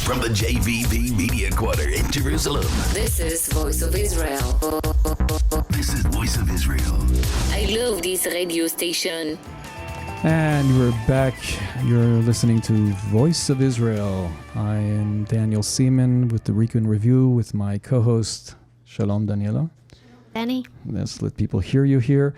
From the JVP Media Quarter in Jerusalem. This is Voice of Israel. This is Voice of Israel. I love this radio station. And we're back. You're listening to Voice of Israel. I am Daniel Seaman with the Weekend Review with my co-host, Shalom Daniella. Danny. Let's let people hear you here.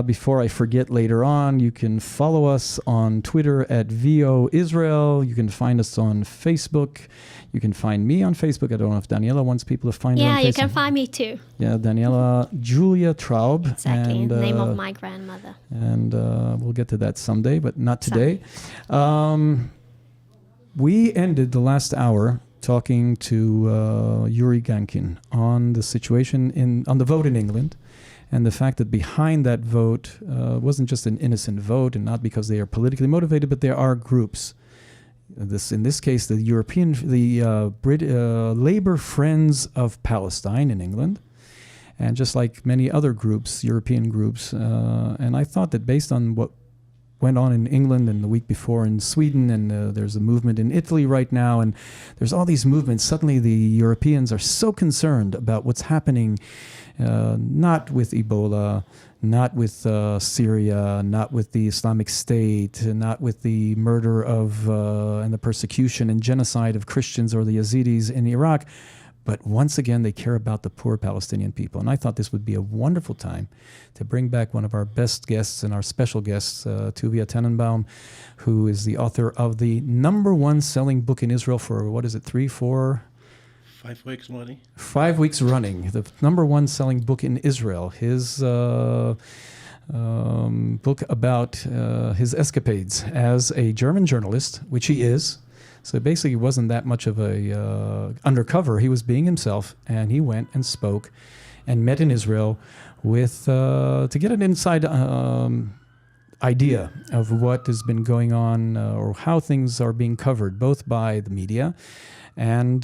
Before I forget later on, you can follow us on Twitter at VO Israel. You can find us on Facebook. You can find me on Facebook. I don't know if Daniela wants people to find her on Facebook. Yeah, you can find me too. Yeah, Daniela Julia Traub. Exactly, and, name of my grandmother. And we'll get to that someday, but not today. We ended the last hour talking to Yuri Gankin on the situation on the vote in England, and the fact that behind that vote wasn't just an innocent vote, and not because they are politically motivated, but there are groups. In this case, the Labour Friends of Palestine in England, and just like many other groups, European groups, and I thought that based on what went on in England and the week before in Sweden, and there's a movement in Italy right now, and there's all these movements. Suddenly the Europeans are so concerned about what's happening, not with Ebola, not with Syria, not with the Islamic State, not with the murder of and the persecution and genocide of Christians or the Yazidis in Iraq, but once again, they care about the poor Palestinian people. And I thought this would be a wonderful time to bring back one of our best guests and our special guests, Tuvia Tenenbaum, who is the author of the #1 selling book in Israel for, 5 weeks already. 5 weeks running. The #1 selling book in Israel. His book about his escapades as a German journalist, which he is. So basically, he wasn't that much of a undercover. He was being himself, and he went and spoke and met in Israel with to get an inside idea of what has been going on or how things are being covered, both by the media and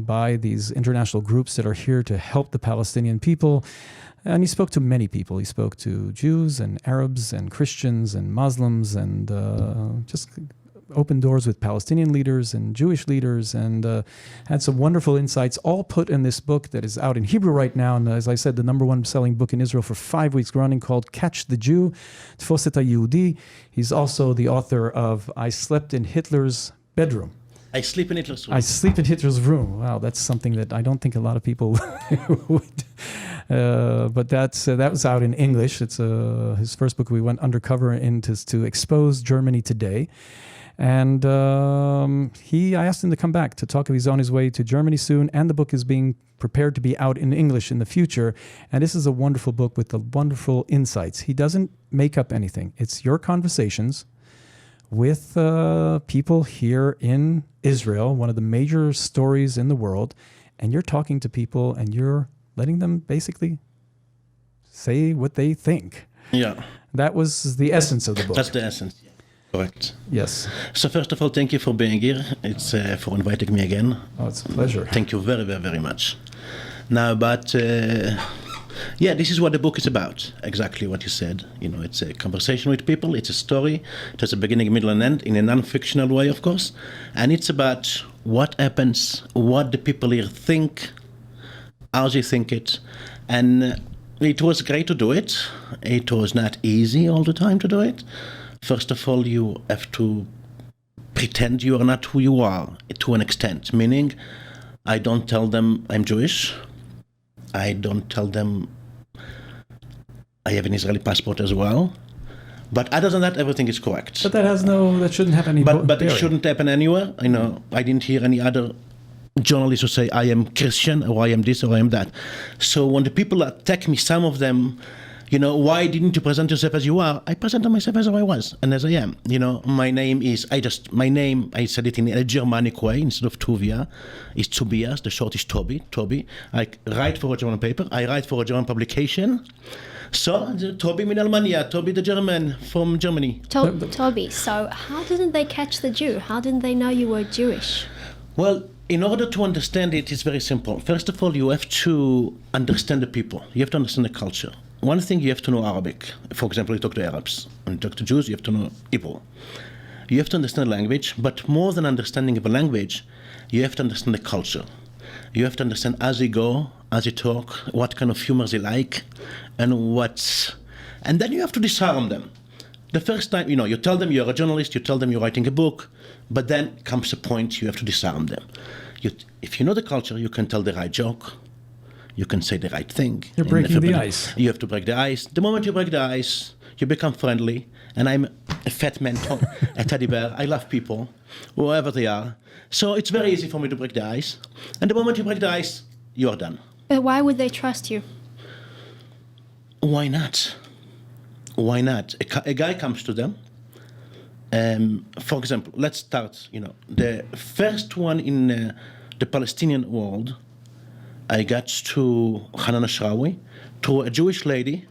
by these international groups that are here to help the Palestinian people. And he spoke to many people. He spoke to Jews and Arabs and Christians and Muslims and just opened doors with Palestinian leaders and Jewish leaders, and had some wonderful insights, all put in this book that is out in Hebrew right now. And as I said, the #1 selling book in Israel for 5 weeks running, called Catch the Jew, Tfos et HaYehudi. He's also the author of I Slept in Hitler's Bedroom. I sleep in Hitler's room. I sleep in Hitler's room. Wow, that's something that I don't think a lot of people would. But that was out in English. It's his first book. We went undercover to expose Germany today. And I asked him to come back to talk. He's on his way to Germany soon, and the book is being prepared to be out in English in the future. And this is a wonderful book with the wonderful insights. He doesn't make up anything. It's your conversations with people here in Israel, one of the major stories in the world, and you're talking to people and you're letting them basically say what they think. Yeah. That was the essence of the book. That's the essence. Correct. Yes. So first of all, thank you for being here. It's for inviting me again. Oh, it's a pleasure. Thank you very, very, very much. Now, but this is what the book is about. Exactly what you said. It's a conversation with people. It's a story. It has a beginning, middle, and end in a non-fictional way, of course. And it's about what happens, what the people here think, how they think it. And it was great to do it. It was not easy all the time to do it. First of all, you have to pretend you are not who you are to an extent. Meaning, I don't tell them I'm Jewish. I don't tell them I have an Israeli passport as well. But other than that, everything is correct. But that shouldn't have any But it shouldn't happen anywhere. I didn't hear any other journalists who say I am Christian or I am this or I am that. So when the people attack me, some of them, why didn't you present yourself as you are? I presented myself as I was and as I am. My name is, I said it in a Germanic way instead of Tuvia. It's Tobias, the short is Toby. I write for a German paper, I write for a German publication. So, Toby min Almania, Toby the German from Germany. Toby, so how didn't they catch the Jew? How didn't they know you were Jewish? Well, in order to understand it, it's very simple. First of all, you have to understand the people. You have to understand the culture. One thing, you have to know Arabic. For example, you talk to Arabs. When you talk to Jews, you have to know Hebrew. You have to understand the language, but more than understanding of a language, you have to understand the culture. You have to understand as you go, as you talk, what kind of humor they like, and then you have to disarm them. The first time, you tell them you're a journalist, you tell them you're writing a book, but then comes a point you have to disarm them. If you know the culture, you can tell the right joke, you can say the right thing. You're breaking the ice. You have to break the ice. The moment you break the ice, you become friendly, and I'm a fat man, a teddy bear. I love people, whoever they are. So it's very easy for me to break the ice. And the moment you break the ice, you are done. But why would they trust you? Why not? Why not? A guy comes to them. For example, let's start, the first one in the Palestinian world, I got to Hanan Ashrawi, to a Jewish lady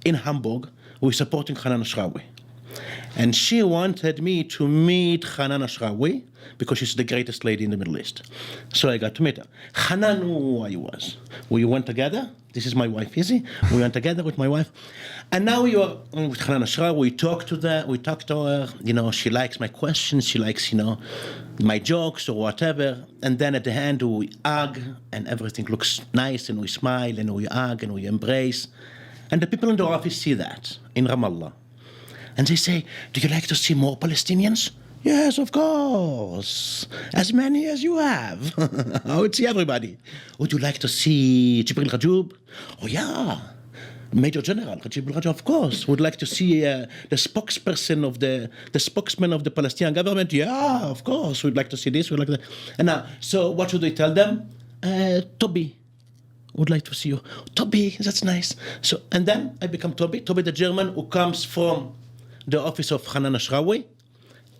in Hamburg who is supporting Hanan Ashrawi. And she wanted me to meet Hanan Ashrawi because she's the greatest lady in the Middle East. So I got to meet her. Hanan knew who I was. We went together. This is my wife, Izzy. We went together with my wife. And now we are with Hanan Ashrawi. We talk to her. She likes my questions. She likes, my jokes or whatever. And then at the end, we hug and everything looks nice and we smile and we hug and we embrace. And the people in the office see that in Ramallah. And they say, do you like to see more Palestinians? Yes, of course. As many as you have. I would see everybody. Would you like to see Jibril Rajoub? Oh, yeah. Major General Jibril Rajoub, of course. Would like to see the spokesperson of the spokesman of the Palestinian government? Yeah, of course. We'd like to see this. We'd like that. And now, so what should we tell them? Toby would like to see you. Toby, that's nice. So, and then I become Toby the German who comes from the office of Hanan Ashrawi.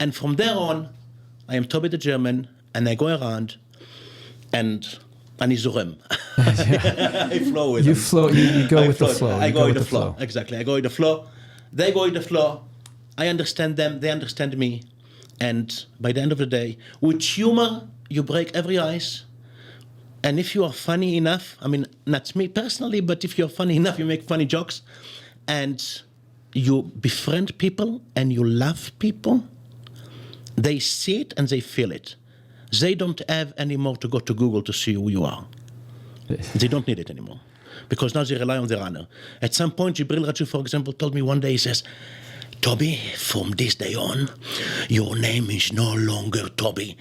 And from there on, I am Toby the German, and I go around, and I zurem. I flow with them. You go with the flow. I go with the flow. Exactly. I go with the flow. They go with the flow. I understand them. They understand me. And by the end of the day, with humor, you break every ice. And if you are funny enough, not me personally, but if you're funny enough, you make funny jokes, and you befriend people, and you love people, they see it and they feel it. They don't have anymore to go to Google to see who you are. They don't need it anymore. Because now they rely on the runner. At some point, Jibril Rajoub, for example, told me one day, he says, Toby, from this day on, your name is no longer Toby.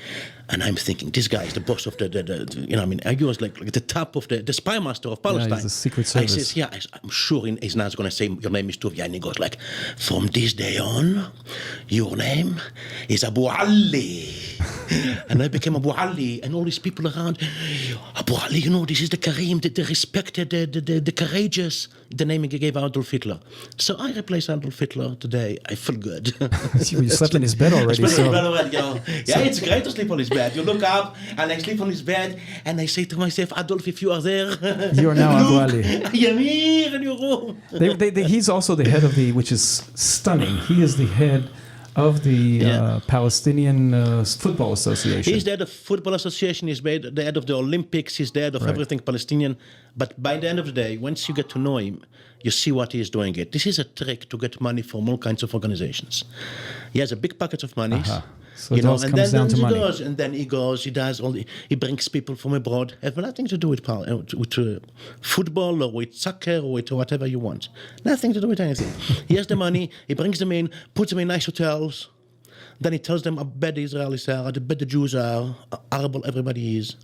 And I'm thinking, this guy is the boss of he was like the top of the spy master of Palestine. Yeah, he's the Secret Service. I says, I'm sure he's not going to say your name is Tuvia. And he goes like, from this day on, your name is Abu Ali. And I became Abu Ali, and all these people around, Abu Ali, this is the Kareem, the respected, the courageous, the name he gave Adolf Hitler. So I replaced Adolf Hitler today. I feel good. You slept in his bed already. Yeah, it's great to sleep on his bed. You look up, and I sleep on his bed, and I say to myself, Adolf, if you are there, you are now Abu Ali. I am here in your room. He's also the head of which is stunning. He is the head of the Palestinian Football Association. He's the head of Football Association, he's the head of the Olympics, he's the head of everything Palestinian. But by the end of the day, once you get to know him, you see what he is doing it. This is a trick to get money from all kinds of organizations. He has a big pocket of money. So it all comes down to money. He brings people from abroad. It has nothing to do with football or with soccer or with whatever you want. Nothing to do with anything. He has the money, he brings them in, puts them in nice hotels. Then he tells them how bad the Israelis are, how bad the Jews are, how horrible everybody is.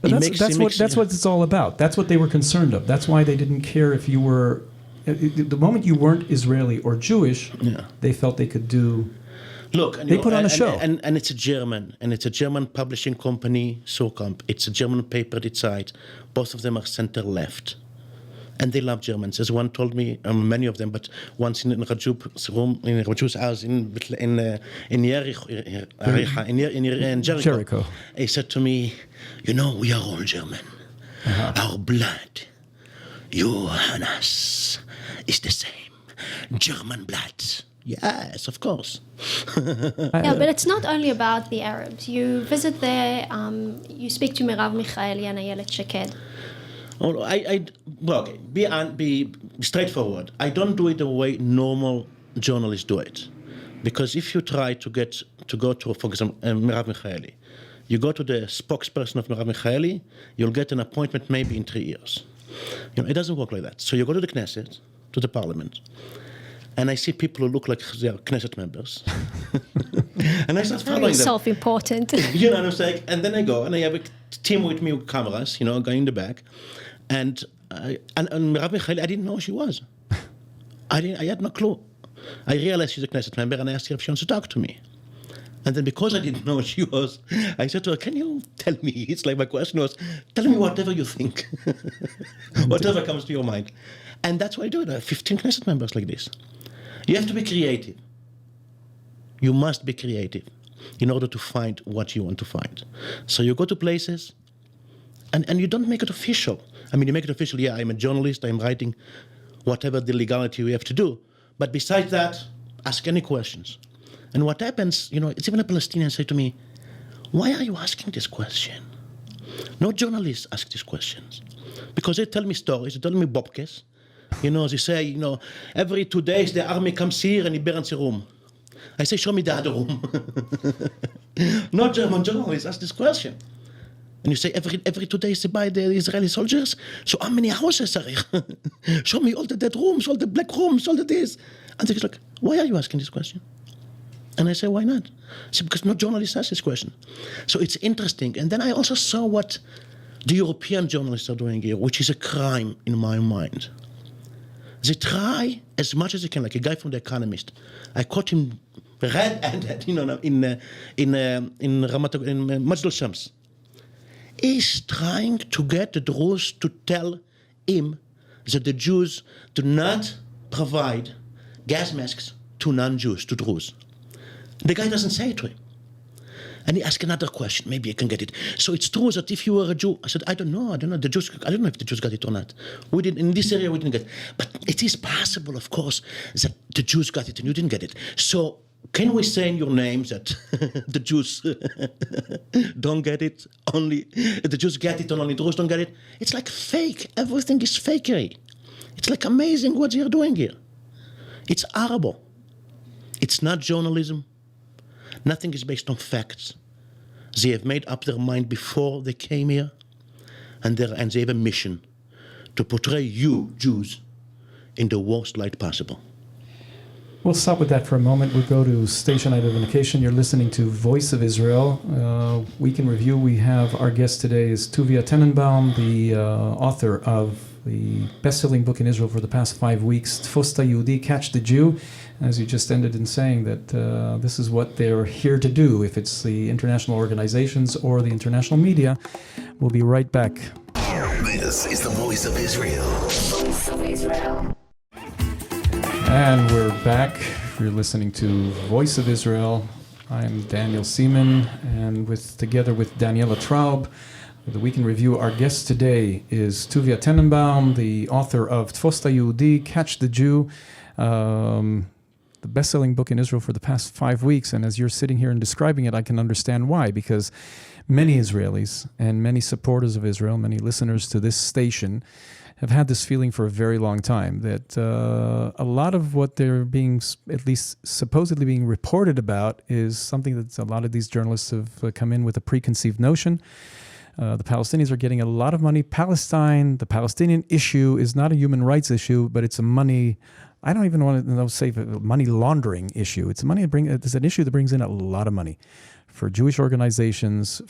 But that's what it's all about. That's what they were concerned of. That's why they didn't care if you were... The moment you weren't Israeli or Jewish, they felt they could do... Look, they put on a show. And it's a German publishing company, Socamp. It's a German paper that side. Both of them are center-left. And they love Germans. As one told me, many of them, but once in Rajoub's room, in Rajoub's house in Jericho, he said to me, we are all German. Our blood, you and us, is the same. German blood. Yes, of course. But it's not only about the Arabs. You visit there, you speak to Merav Michaeli and Ayelet Sheked. Be straightforward. I don't do it the way normal journalists do it. Because if you try to go to, for example, Merav Michaeli, you go to the spokesperson of Merav Michaeli, you'll get an appointment maybe in 3 years. It doesn't work like that. So you go to the Knesset, to the parliament, and I see people who look like they are Knesset members. And I start following them. Self-important. You know what I'm saying? And then I go, and I have a team with me with cameras, going in the back. And Merav Michaeli, I didn't know who she was. I had no clue. I realized she's a Knesset member, and I asked her if she wants to talk to me. And then because I didn't know what she was, I said to her, can you tell me? It's like my question was, tell me whatever you think. Whatever comes to your mind. And that's why I do it. I have 15 Knesset members like this. You have to be creative. You must be creative in order to find what you want to find. So you go to places, and you don't make it official. I mean, you make it official, yeah, I'm a journalist, I'm writing whatever the legality we have to do. But besides that, ask any questions. And what happens, it's even a Palestinian say to me, why are you asking this question? No journalists ask these questions. Because they tell me stories, they tell me bobkes. They say, every 2 days the army comes here and he burns a room. I say, show me the other room. No German journalists ask this question. And you say, every 2 days they buy the Israeli soldiers? So how many houses are here? Show me all the dead rooms, all the black rooms, all the this. And they're like, why are you asking this question? And I say, why not? I say, because no journalist asks this question. So it's interesting. And then I also saw what the European journalists are doing here, which is a crime in my mind. They try as much as they can, like a guy from The Economist. I caught him red-handed, in Majdal Shams. He's trying to get the Druze to tell him that the Jews do not provide gas masks to non-Jews, to Druze. The guy doesn't say it to him. And he asked another question, maybe I can get it. So it's true that if you were a Jew, I said, I don't know, I don't know if the Jews got it or not. In this area we didn't get it. But it is possible, of course, that the Jews got it and you didn't get it. So can we say in your name that the Jews don't get it, only the Jews get it and only Druze don't get it? It's like fake. Everything is fakery. It's like amazing what they're doing here. It's horrible. It's not journalism. Nothing is based on facts. They have made up their mind before they came here, and they have a mission to portray you, Jews, in the worst light possible. We'll stop with that for a moment. We'll go to station identification. You're listening to Voice of Israel. Week in Review. We have our guest today is Tuvia Tenenbaum, the author of the best-selling book in Israel for the past 5 weeks, Tfos Yehudi, Catch the Jew. As you just ended in saying that this is what they're here to do, if it's the international organizations or the international media. We'll be right back. This is the Voice of Israel. Voice of Israel. And we're back. You're listening to Voice of Israel. I'm Daniel Seaman, and together with Daniella Traub, the Week in Review, our guest today is Tuvia Tenenbaum, the author of Tfos Yehudi, Catch the Jew, the best-selling book in Israel for the past 5 weeks. And as you're sitting here and describing it, I can understand why, because many Israelis and many supporters of Israel, many listeners to this station, have had this feeling for a very long time that a lot of what they're being, at least supposedly being reported about, is something that a lot of these journalists have come in with a preconceived notion. The Palestinians are getting a lot of money. Palestine, the Palestinian issue is not a human rights issue, but it's a money, I don't even want to say money laundering issue. It's it's an issue that brings in a lot of money for Jewish organizations,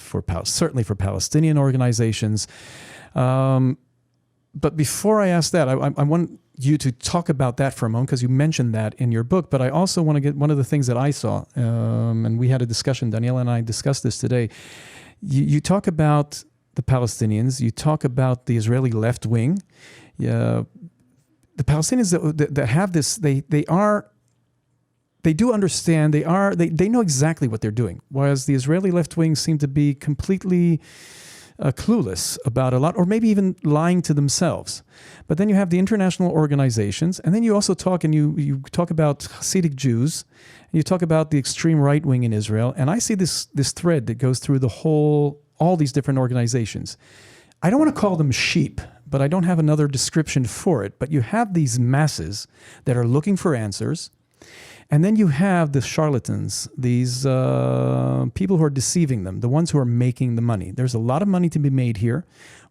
certainly for Palestinian organizations. But before I ask that, I want you to talk about that for a moment, because you mentioned that in your book. But I also want to get one of the things that I saw, and we had a discussion, Daniella and I discussed this today. You talk about the Palestinians, you talk about the Israeli left wing. The Palestinians that have this, they do understand, they know exactly what they're doing, whereas the Israeli left wing seem to be completely clueless about a lot, or maybe even lying to themselves. But then you have the international organizations, and then you also talk about Hasidic Jews, and you talk about the extreme right wing in Israel. And I see this thread that goes through all these different organizations. I don't want to call them sheep, but I don't have another description for it. But you have these masses that are looking for answers, And then you have the charlatans, these people who are deceiving them, the ones who are making the money. There's a lot of money to be made here,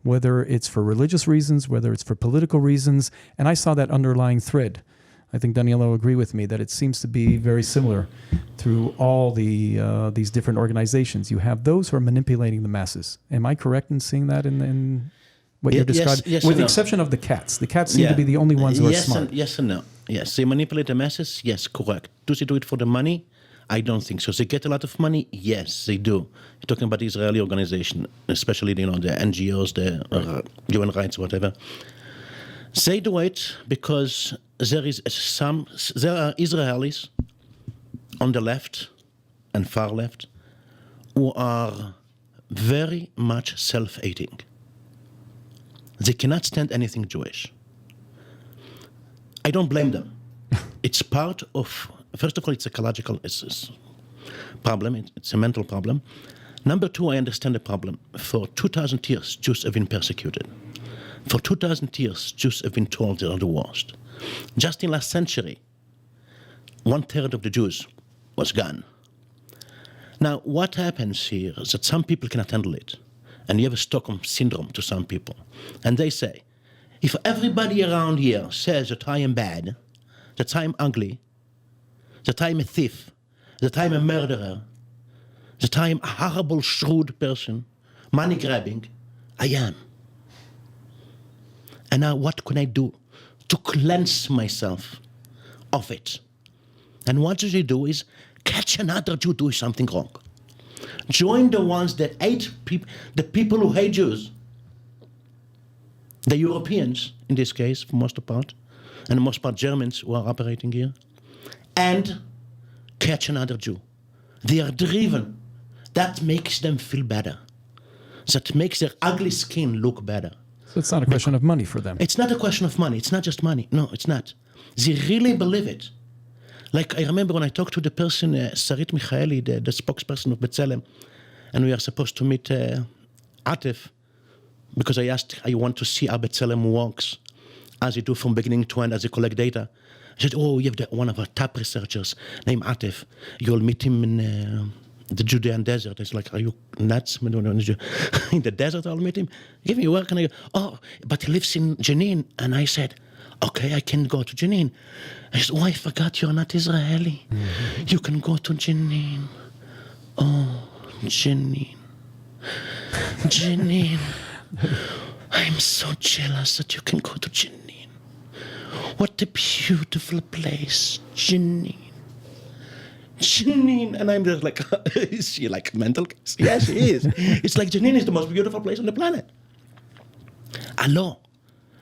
whether it's for religious reasons, whether it's for political reasons. And I saw that underlying thread. I think Daniella will agree with me that it seems to be very similar through all these different organizations. You have those who are manipulating the masses. Am I correct in seeing that in what you're describing? Yes With the no. exception of the cats. The cats seem to be the only ones who are smart. Yes and no. Yes, they manipulate the masses. Yes, correct. Do they do it for the money? I don't think so. They get a lot of money. Yes, they do. You're talking about the Israeli organization, especially the NGOs, the human rights, whatever. They do it because there are Israelis on the left and far left who are very much self-hating. They cannot stand anything Jewish. I don't blame them. It's part of, first of all, it's psychological problem. It's a mental problem. Number two, I understand the problem. For 2,000 years, Jews have been persecuted. For 2,000 years, Jews have been told they are the worst. Just in last century, 1/3 of the Jews was gone. Now, what happens here is that some people cannot handle it. And you have a Stockholm syndrome to some people. And they say, if everybody around here says that I am bad, that I am ugly, that I am a thief, that I am a murderer, that I am a horrible, shrewd person, money-grabbing, I am. And now what can I do to cleanse myself of it? And what do they do is catch another Jew doing something wrong. Join the ones that hate people, the people who hate Jews, the Europeans, in this case, for most part, and the most part Germans who are operating here, and catch another Jew. They are driven. That makes them feel better. That makes their ugly skin look better. So it's not a question of money for them. It's not a question of money. It's not just money. No, it's not. They really believe it. Like I remember when I talked to the person, Sarit Michaeli, the spokesperson of B'Tselem, and we are supposed to meet Atif, because I asked, I want to see how B'Tselem works, as they do from beginning to end, as they collect data. I said, oh, you have one of our top researchers named Atif. You'll meet him in the Judean desert. It's like, are you nuts? In the desert, I'll meet him. Give me work. And I go, oh, but he lives in Jenin. And I said, okay, I can go to Jenin. I said, oh, I forgot you're not Israeli. Mm-hmm. You can go to Jenin. Oh, Jenin. Jenin. I'm so jealous that you can go to Jenin. What a beautiful place, Jenin. Jenin. And I'm just like, is she like a mental case? Yes, she is. It's like Jenin is the most beautiful place on the planet. Hello.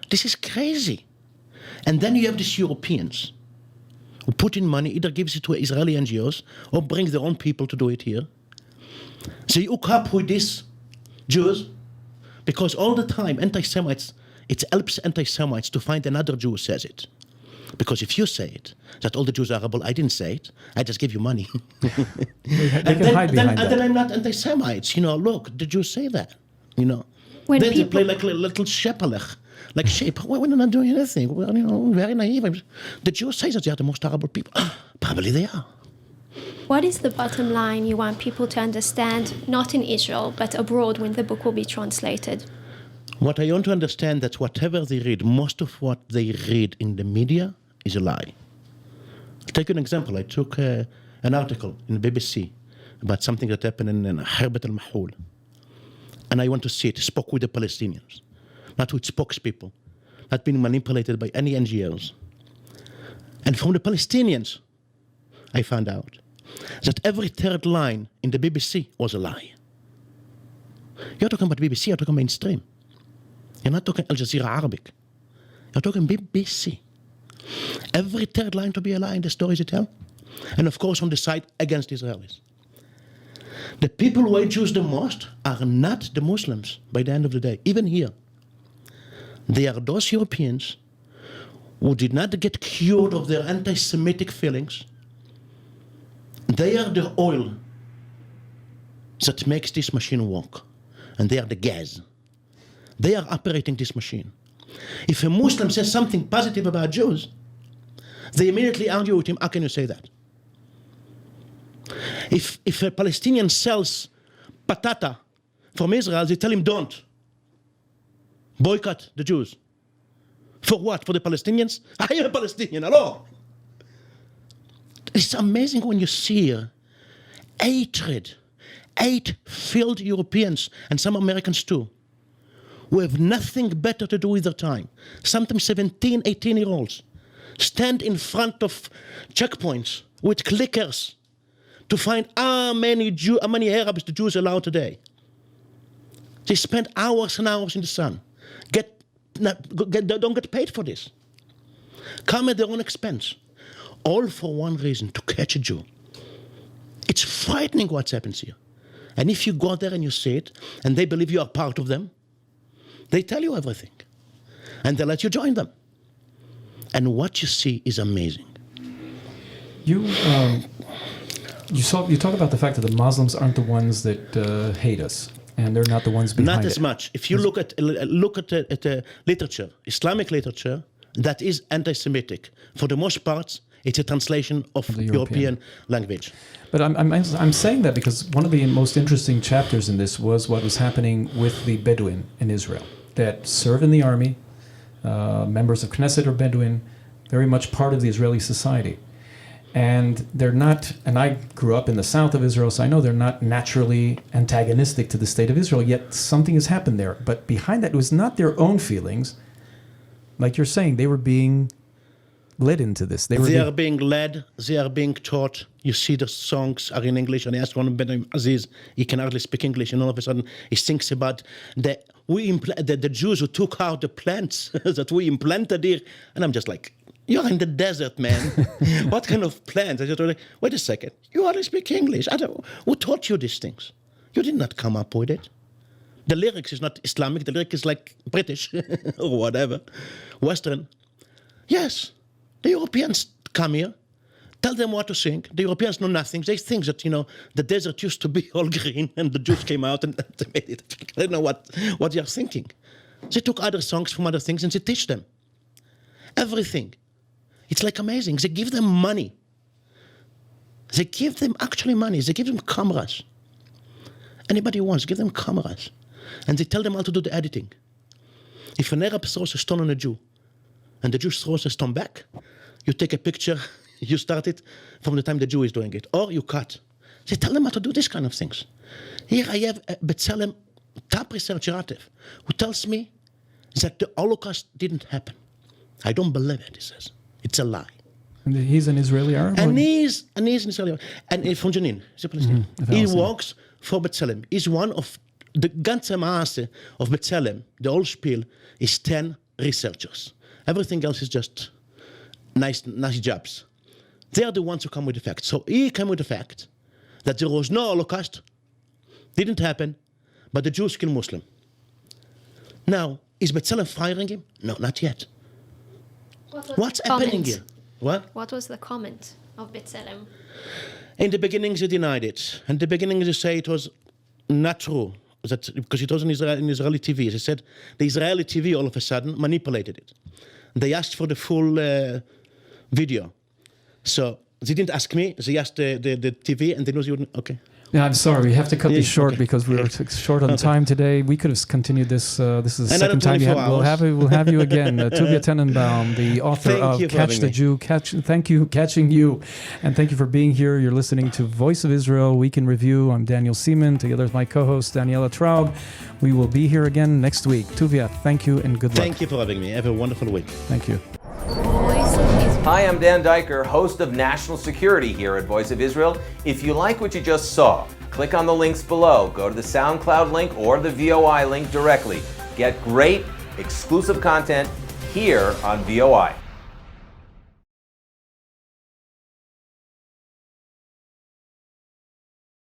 This is crazy. And then you have these Europeans who put in money, either gives it to Israeli NGOs or brings their own people to do it here. They hook up with these Jews because all the time anti-Semites, it helps anti-Semites to find another Jew who says it. Because if you say it, that all the Jews are horrible, I didn't say it, I just give you money. They can hide behind that. And then I'm not anti-Semites. Look, the Jews say that. Then they play like a little shepelech. Like sheep, we're not doing anything. We're, very naive. The Jews say that they are the most horrible people. Probably they are. What is the bottom line you want people to understand, not in Israel, but abroad when the book will be translated? What I want to understand that whatever they read, most of what they read in the media is a lie. I'll take an example. I took an article in the BBC about something that happened in Harbat al-Mahul. And I want to see it. Spoke with the Palestinians, not with spokespeople, not being manipulated by any NGOs. And from the Palestinians, I found out that every third line in the BBC was a lie. You're talking about BBC, you're talking mainstream. You're not talking Al Jazeera Arabic. You're talking BBC. Every third line to be a lie in the stories you tell. And of course on the side against Israelis. The people who hate Jews the most are not the Muslims by the end of the day, even here. They are those Europeans who did not get cured of their anti-Semitic feelings. They are the oil that makes this machine work. And they are the gas. They are operating this machine. If a Muslim says something positive about Jews, they immediately argue with him, how can you say that? If a Palestinian sells patata from Israel, they tell him don't. Boycott the Jews. For what? For the Palestinians? I am a Palestinian, hello. It's amazing when you see hatred, hate-filled Europeans and some Americans too, who have nothing better to do with their time. Sometimes 17, 18-year-olds stand in front of checkpoints with clickers to find how many Arabs the Jews allow today. They spend hours and hours in the sun. Don't get paid for this. Come at their own expense. All for one reason, to catch a Jew. It's frightening what's happens here. And if you go there and you see it, and they believe you are part of them, they tell you everything. And they let you join them. And what you see is amazing. You talk about the fact that the Muslims aren't the ones that hate us, and they're not the ones behind it. Not as much. If you look at literature, Islamic literature, that is anti-Semitic. For the most part, it's a translation of the European language. But I'm saying that because one of the most interesting chapters in this was what was happening with the Bedouin in Israel that serve in the army, members of Knesset or Bedouin, very much part of the Israeli society. And they're not, and I grew up in the south of Israel, so I know they're not naturally antagonistic to the state of Israel, yet something has happened there. But behind that, it was not their own feelings. Like you're saying, they were being led into this. They are being led, they are being taught. You see the songs are in English, and I asked one of Ben Aziz, he can hardly speak English, and all of a sudden he thinks about the Jews who took out the plants that we implanted here. And I'm just like, you're in the desert, man. What kind of plants? I just like, wait a second, you hardly speak English. Who taught you these things? You did not come up with it. The lyrics is not Islamic, the lyric is like British or whatever, Western. Yes, the Europeans come here, tell them what to sing. The Europeans know nothing. They think that, the desert used to be all green and the Jews came out and they made it. I don't know what they are thinking. They took other songs from other things and they teach them everything. It's like amazing. They give them money. They give them actually money. They give them cameras. Anybody who wants, give them cameras. And they tell them how to do the editing. If an Arab throws a stone on a Jew, and the Jew throws a stone back, you take a picture, you start it from the time the Jew is doing it, or you cut. They tell them how to do this kind of things. Here I have B'Tselem, top researcher, who tells me that the Holocaust didn't happen. I don't believe it, he says. It's a lie. And he's an Israeli Arab? And he's an Israeli Arab. And from Jenin, he's a Palestinian. He works for B'Tselem. He's one of the ganze Masse of B'Tselem, the whole spiel, is 10 researchers. Everything else is just nice jobs. They are the ones who come with the facts. So he came with the fact that there was no Holocaust, didn't happen, but the Jews killed Muslim. Now, is B'Tselem firing him? No, not yet. What's happening here? What was the comment of B'Tselem? In the beginning, they denied it. In the beginning, they say it was not true. Because it was in Israeli TV. They said the Israeli TV all of a sudden manipulated it. They asked for the full video. So they didn't ask me. They asked the TV, and they knew you wouldn't. Okay. Yeah, I'm sorry. We have to cut this short because we're short on time today. We could have continued this. This is the second time you had. We'll have you again. Tuvia Tenenbaum, the author of Catch the Jew. Catching You. And thank you for being here. You're listening to Voice of Israel Week in Review. I'm Daniel Seaman. Together with my co-host, Daniella Traub. We will be here again next week. Tuvia, thank you and good luck. Thank you for having me. Have a wonderful week. Thank you. Hi, I'm Dan Diker, host of National Security here at Voice of Israel. If you like what you just saw, click on the links below. Go to the SoundCloud link or the VOI link directly. Get great, exclusive content here on VOI.